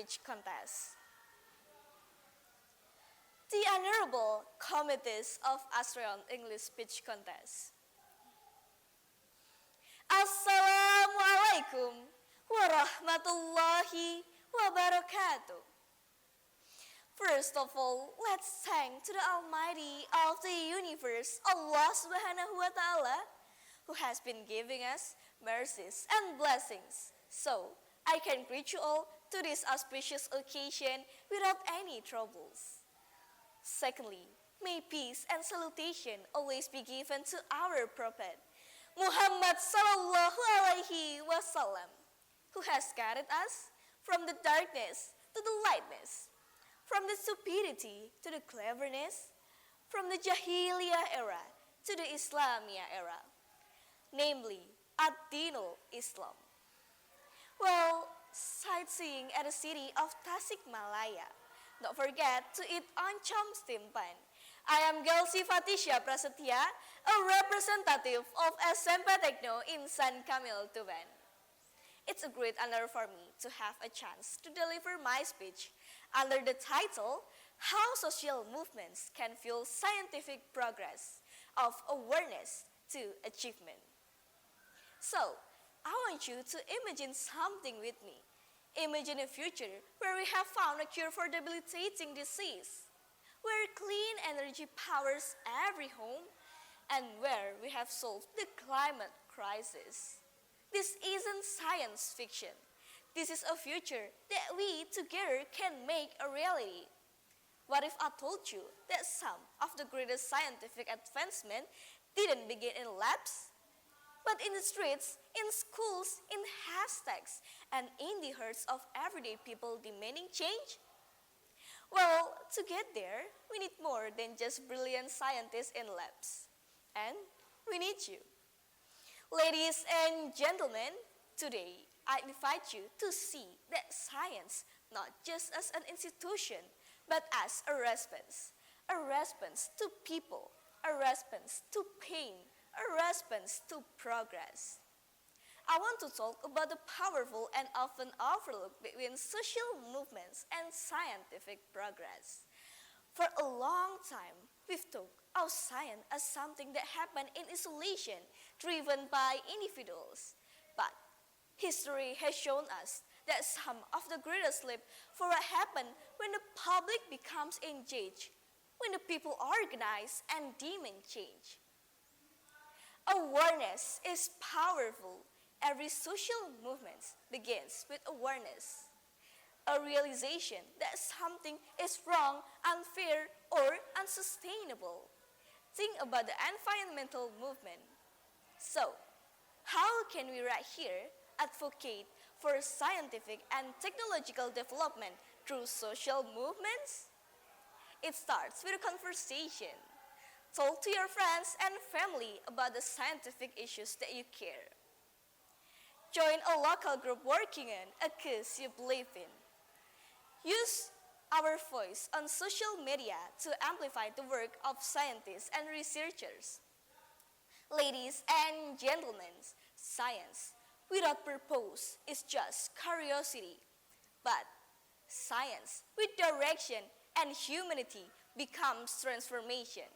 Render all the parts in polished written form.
speech contest. The Honorable Committees of Australian English Speech Contest. Assalamualaikum warahmatullahi wabarakatuh. First of all, let's thank to the Almighty of the universe, Allah Subhanahu wa Ta'ala, who has been giving us mercies and blessings. So, I can greet you all to this auspicious occasion without any troubles. Secondly, may peace and salutation always be given to our Prophet, Muhammad Sallallahu Alaihi Wasallam, who has guided us from the darkness to the lightness, from the stupidity to the cleverness, from the Jahiliyah era to the Islamiyah era, namely Ad-Dinul Islam. Well, sightseeing at the city of Tasikmalaya. Don't forget to eat oncom steam pan. I am Gelsi Fatisha Prasetya, a representative of SMP Tekno Insan Kamil Tuban. It's a great honor for me to have a chance to deliver my speech under the title, How Social Movements Can Fuel Scientific Progress of Awareness to Achievement. So, I want you to imagine something with me. Imagine a future where we have found a cure for debilitating disease, where clean energy powers every home, and where we have solved the climate crisis. This isn't science fiction. This is a future that we together can make a reality. What if I told you that some of the greatest scientific advancement didn't begin in labs, but in the streets, in schools, in hashtags, and in the hearts of everyday people demanding change? Well, to get there, we need more than just brilliant scientists in labs. And we need you. Ladies and gentlemen, today I invite you to see that science not just as an institution, but as a response to people, a response to pain, a response to progress. I want to talk about the powerful and often overlooked between social movements and scientific progress. For a long time, we've thought of science as something that happened in isolation, driven by individuals. But history has shown us that some of the greatest leap forward happen when the public becomes engaged, when the people organize and demand change. Awareness is powerful. Every social movement begins with awareness. A realization that something is wrong, unfair, or unsustainable. Think about the environmental movement. So, how can we right here advocate for scientific and technological development through social movements? It starts with a conversation. Talk to your friends and family about the scientific issues that you care. Join a local group working on a cause you believe in. Use our voice on social media to amplify the work of scientists and researchers. Ladies and gentlemen, science without purpose is just curiosity. But science with direction and humanity becomes transformation.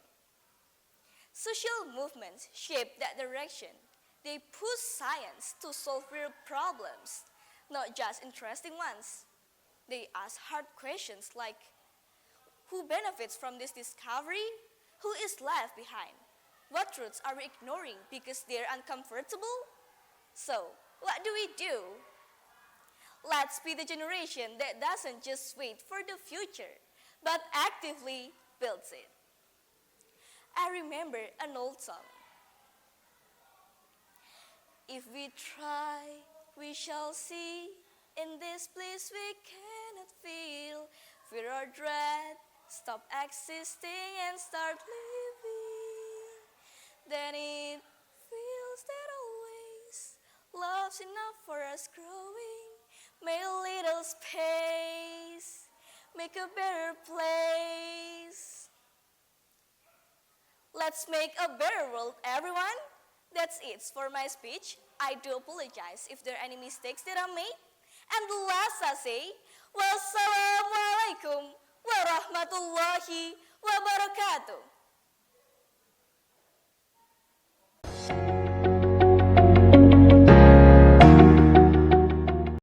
Social movements shape that direction. They push science to solve real problems, not just interesting ones. They ask hard questions like, who benefits from this discovery? Who is left behind? What truths are we ignoring because they're uncomfortable? So, what do we do? Let's be the generation that doesn't just wait for the future, but actively builds it. I remember an old song. If we try, we shall see. In this place we cannot feel fear or dread. Stop existing and start living. Then it feels that always love's enough for us growing. Make a little space, make a better place. Let's make a better world, everyone. That's it for my speech. I do apologize if there are any mistakes that I made. And last I say, Wassalamualaikum warahmatullahi wabarakatuh.